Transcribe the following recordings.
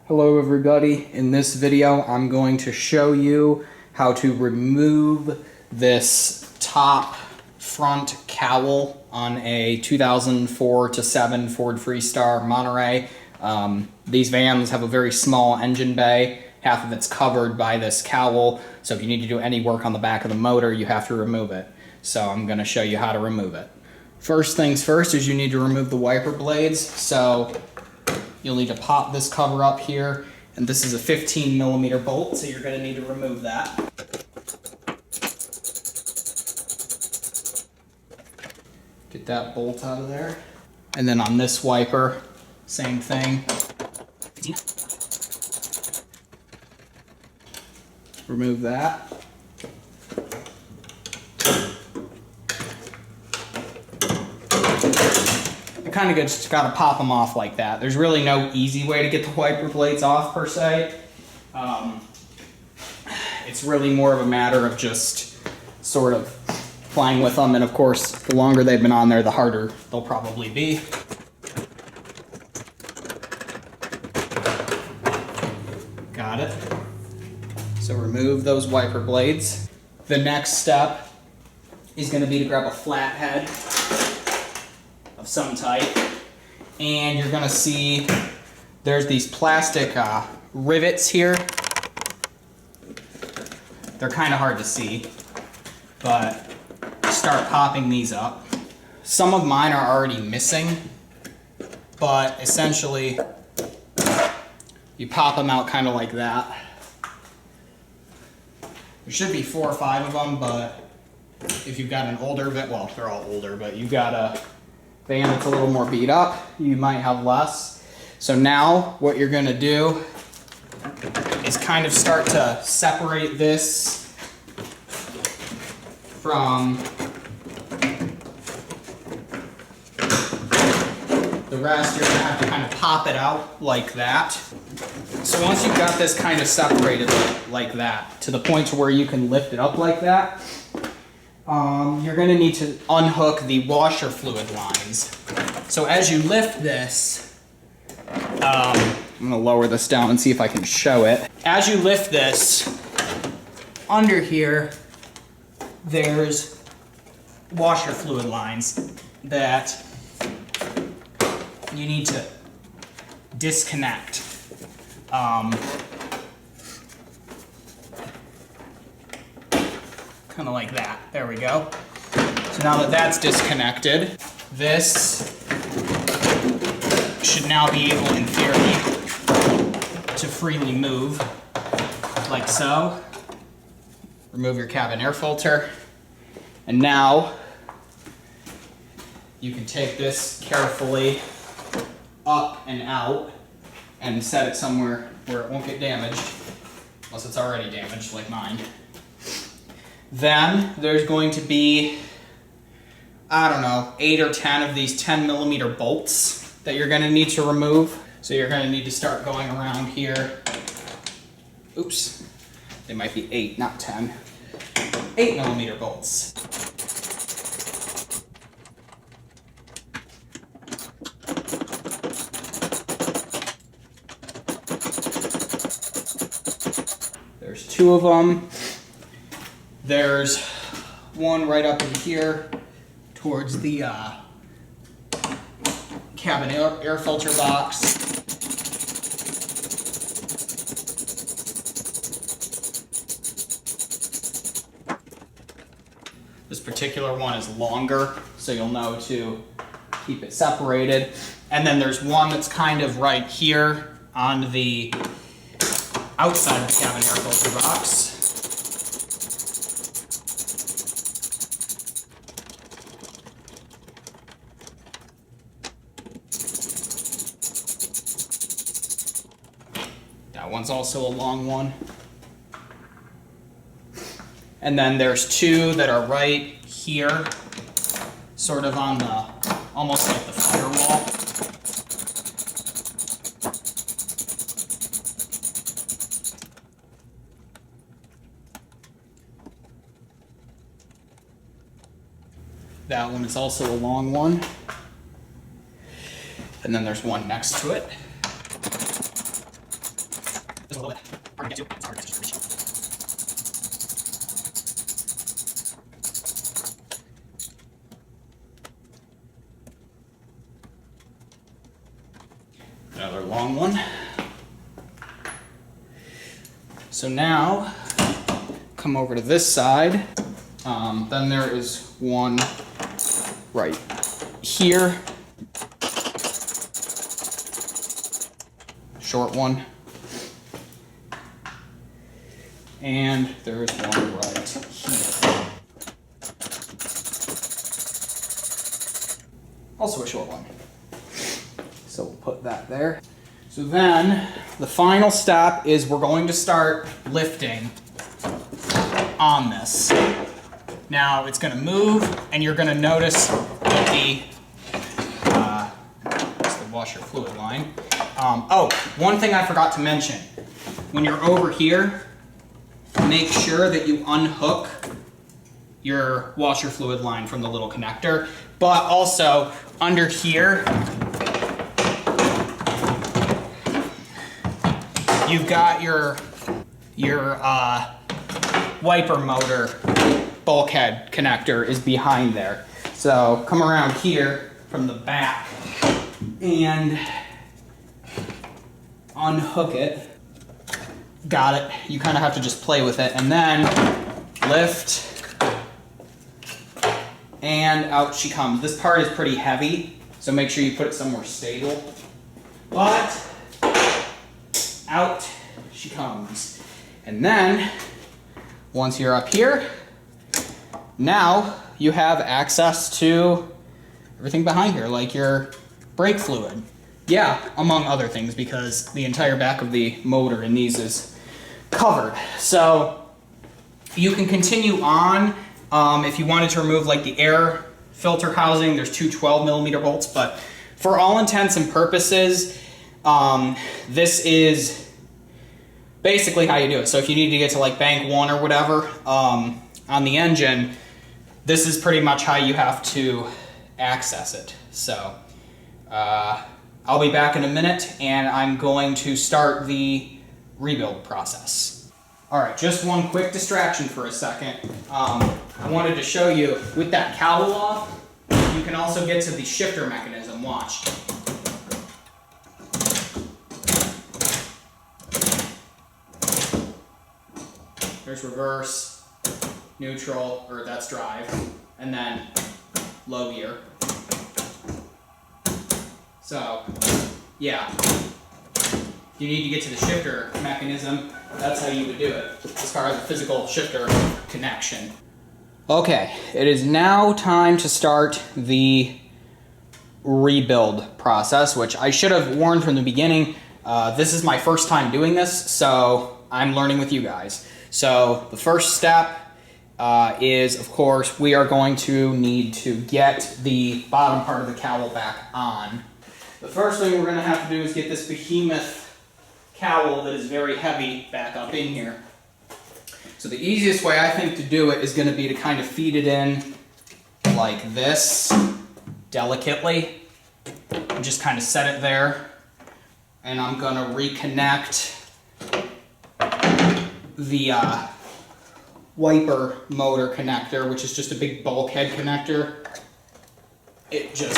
Hello everybody, in this video I'm going to show you how to remove this top front cowl on a 2004-7 Ford Freestar Monterey. These vans have a very small engine bay, half of it's covered by this cowl, so if you need to do any work on the back of the motor you have to remove it. So I'm going to show you how to remove it. First things first is you need to remove the wiper blades. So you'll need to pop this cover up here, and this is a 15mm bolt, so you're going to need to remove that. Get that bolt out of there. And then on this wiper, same thing. Remove that. Kind of just got to pop them off like that. There's really no easy way to get the wiper blades off per se. It's really more of a matter of just sort of playing with them, and of course the longer they've been on there the harder they'll probably be. Got it. So remove those wiper blades. The next step is going to be to grab a flathead of some type, and you're gonna see there's these plastic rivets here. They're kind of hard to see, but start popping these up. Some of mine are already missing, but essentially you pop them out kind of like that. There should be 4 or 5 of them, but if you've got an older van, well, they're all older, but you've got a van that's a little more beat up, you might have less. So now what you're going to do is kind of start to separate this from the rest. You're going to have to kind of pop it out like that. So once you've got this kind of separated like that, to the point to where you can lift it up like that, you're going to need to unhook the washer fluid lines. So as you lift this, I'm going to lower this down and see if I can show it. As you lift this, under here, there's washer fluid lines that you need to disconnect. Kind of like that. There we go. So now that that's disconnected, this should now be able, in theory, to freely move, like so. Remove your cabin air filter. And now you can take this carefully up and out and set it somewhere where it won't get damaged, unless it's already damaged like mine. Then there's going to be, I don't know, 8 or 10 of these 10mm bolts that you're going to need to remove. So you're going to need to start going around here. Oops, they might be 8, not 10. 8mm bolts. There's 2 of them. There's one right up in here towards the cabin air filter box. This particular one is longer, so you'll know to keep it separated. And then there's one that's kind of right here on the outside of the cabin air filter box. That one's also a long one. And then there's 2 that are right here, sort of on the, almost like the firewall. That one is also a long one. And then there's one next to it. a little bit hard to get to. It's hard to just reach. Another long one. So now, come over to this side. Then there is one right here. Short one. And there's one right here. Also a short one. So we'll put that there. So then the final step is we're going to start lifting on this. Now it's going to move, and you're going to notice that the washer fluid line. Oh, one thing I forgot to mention. When you're over here, make sure that you unhook your washer fluid line from the little connector. But also, under here, you've got your wiper motor bulkhead connector is behind there. So come around here from the back and unhook it. Got it. You kind of have to just play with it, and then lift, and out she comes. This part is pretty heavy, so make sure you put it somewhere stable. But out she comes. And then once you're up here, now you have access to everything behind here, like your brake fluid. Yeah, among other things, because the entire back of the motor in these is covered. So you can continue on. If you wanted to remove like the air filter housing, there's two 12mm bolts, but for all intents and purposes, this is basically how you do it. So if you need to get to like bank 1 or whatever on the engine, this is pretty much how you have to access it. So I'll be back in a minute, and I'm going to start the rebuild process. All right, just one quick distraction for a second. I wanted to show you, with that cowl off, you can also get to the shifter mechanism. Watch. There's reverse, neutral, or that's drive, and then low gear. So, yeah, you need to get to the shifter mechanism. That's how you would do it, as far as the physical shifter connection. Okay, it is now time to start the rebuild process, which I should have warned from the beginning. This is my first time doing this, so I'm learning with you guys. So the first step is, of course, we are going to need to get the bottom part of the cowl back on. The first thing we're going to have to do is get this behemoth cowl that is very heavy back up in here. So the easiest way I think to do it is going to be to kind of feed it in like this, delicately, and just kind of set it there. And I'm going to reconnect the wiper motor connector, which is just a big bulkhead connector. It just,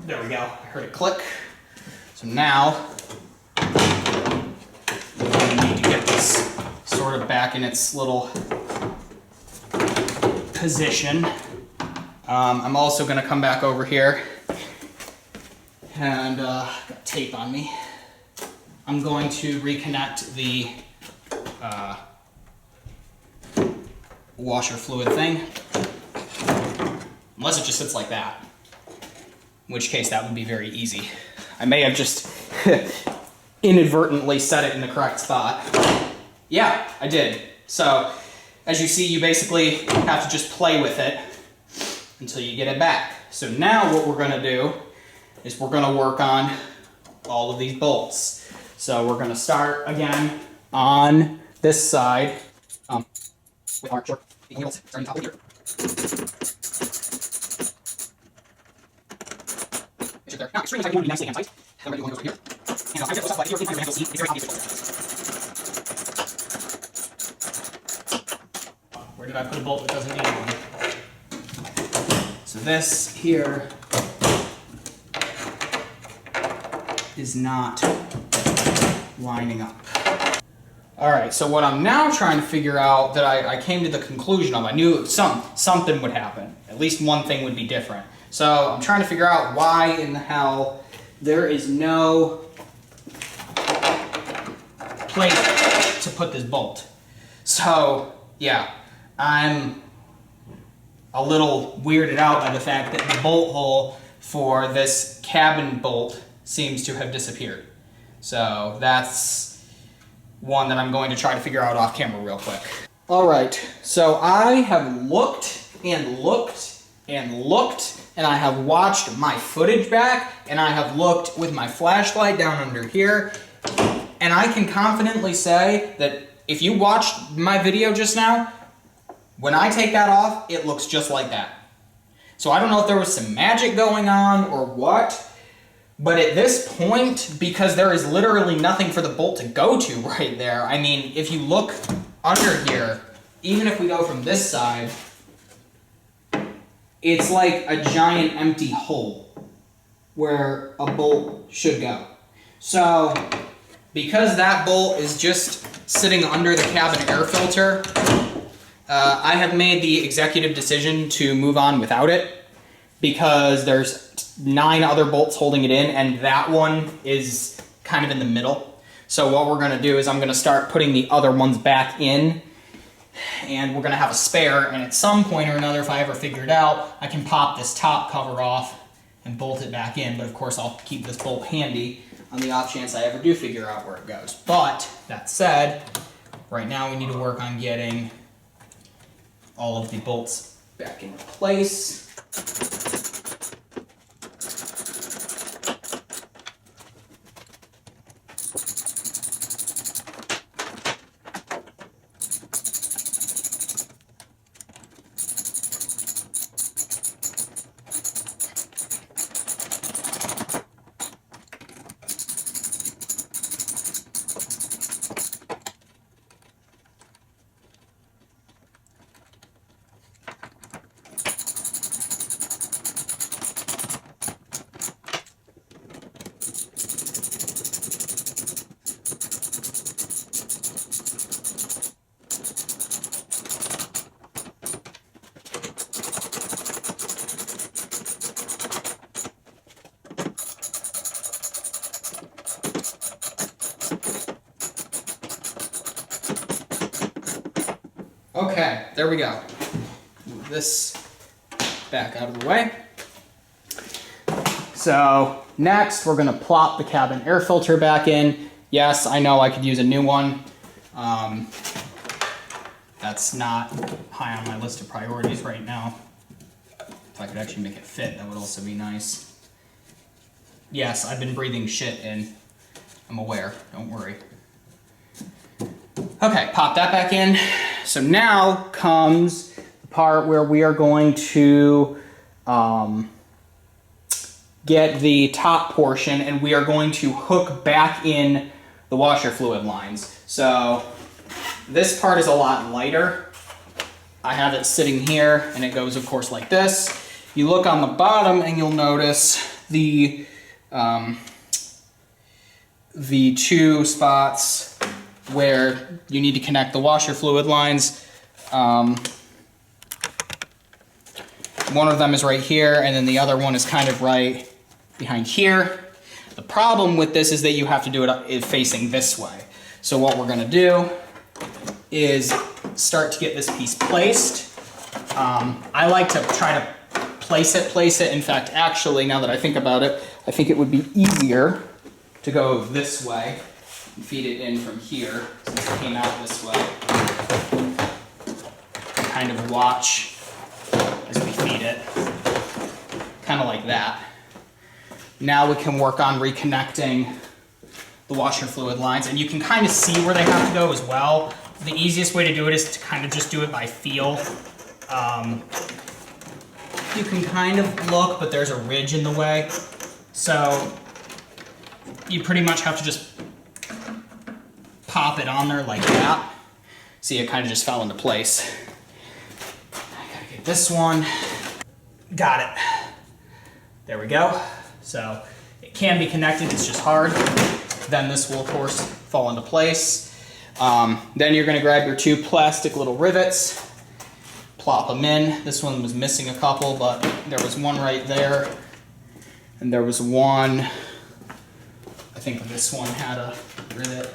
there we go, I heard it click. So now, we need to get this sort of back in its little position. I'm also going to come back over here, and got tape on me. I'm going to reconnect the washer fluid thing, unless it just sits like that, in which case that would be very easy. I may have just inadvertently set it in the correct spot. Yeah, I did. So, as you see, you basically have to just play with it until you get it back. So now what we're going to do is we're going to work on all of these bolts. So we're going to start again on this side with our short bolts starting top here. Now, extremely tight, you want to be nicely hand tight. Then we're going to go over here. Where did I put a bolt that doesn't need one? So this here is not lining up. All right, so what I'm now trying to figure out that I came to the conclusion of, I knew something would happen. At least one thing would be different. So I'm trying to figure out why in the hell there is no place to put this bolt. So yeah, I'm a little weirded out by the fact that the bolt hole for this cabin bolt seems to have disappeared. So that's one that I'm going to try to figure out off camera real quick. All right, so I have looked and looked and looked, and I have watched my footage back, and I have looked with my flashlight down under here, and I can confidently say that if you watched my video just now, when I take that off, it looks just like that. So I don't know if there was some magic going on or what, but at this point, because there is literally nothing for the bolt to go to right there, I mean, if you look under here, even if we go from this side, it's like a giant empty hole where a bolt should go. So, because that bolt is just sitting under the cabin air filter, I have made the executive decision to move on without it, because there's 9 other bolts holding it in, and that one is kind of in the middle. So what we're gonna do is I'm gonna start putting the other ones back in, and we're gonna have a spare, and at some point or another, if I ever figure it out, I can pop this top cover off and bolt it back in, but of course I'll keep this bolt handy on the off chance I ever do figure out where it goes. But, that said, right now we need to work on getting all of the bolts back into place. Okay, there we go. Move this back out of the way. So next we're gonna plop the cabin air filter back in. Yes, I know I could use a new one. That's not high on my list of priorities right now. If I could actually make it fit, that would also be nice. Yes, I've been breathing shit in. I'm aware, don't worry. Okay, pop that back in. So now comes the part where we are going to get the top portion, and we are going to hook back in the washer fluid lines. So this part is a lot lighter. I have it sitting here, and it goes, of course, like this. You look on the bottom, and you'll notice the 2 spots where you need to connect the washer fluid lines. One of them is right here, and then the other one is kind of right behind here. The problem with this is that you have to do it facing this way. So what we're gonna do is start to get this piece placed. I like to try to place it. In fact, actually, now that I think about it, I think it would be easier to go this way and feed it in from here, since it came out this way. Kind of watch as we feed it, kind of like that. Now we can work on reconnecting the washer fluid lines, and you can kind of see where they have to go as well. The easiest way to do it is to kind of just do it by feel. You can kind of look, but there's a ridge in the way. So you pretty much have to just pop it on there like that. See, it kind of just fell into place. I gotta get this one. Got it. There we go. So it can be connected, it's just hard. Then this will, of course, fall into place. Then you're gonna grab your 2 plastic little rivets, plop them in. This one was missing a couple, but there was one right there. And there was one, I think this one had a rivet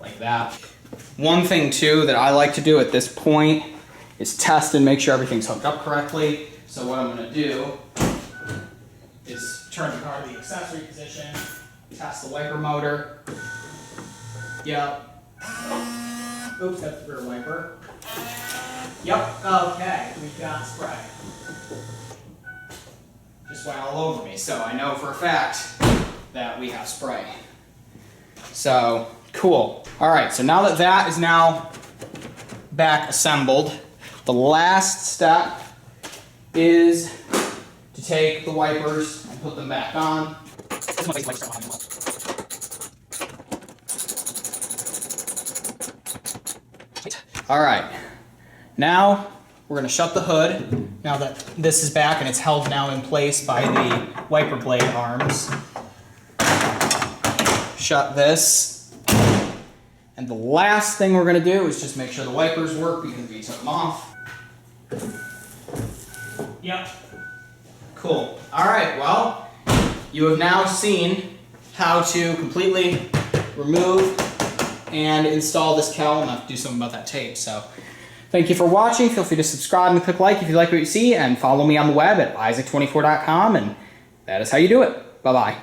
like that. One thing too that I like to do at this point is test and make sure everything's hooked up correctly. So what I'm gonna do is turn the car to the accessory position, test the wiper motor. Yep. Oops, that's the rear wiper. Yep, okay, we've got spray. Just went all over me, so I know for a fact that we have spray. So, cool. All right, so now that that is now back assembled, the last step is to take the wipers and put them back on. All right, now we're gonna shut the hood. Now that this is back and it's held now in place by the wiper blade arms. Shut this. And the last thing we're gonna do is just make sure the wipers work because we took them off. Yep. Cool. All right, well, you have now seen how to completely remove and install this cowl. I'm gonna have to do something about that tape, so. Thank you for watching. Feel free to subscribe and click like if you like what you see, and follow me on the web at isaac24.com, and that is how you do it. Bye-bye.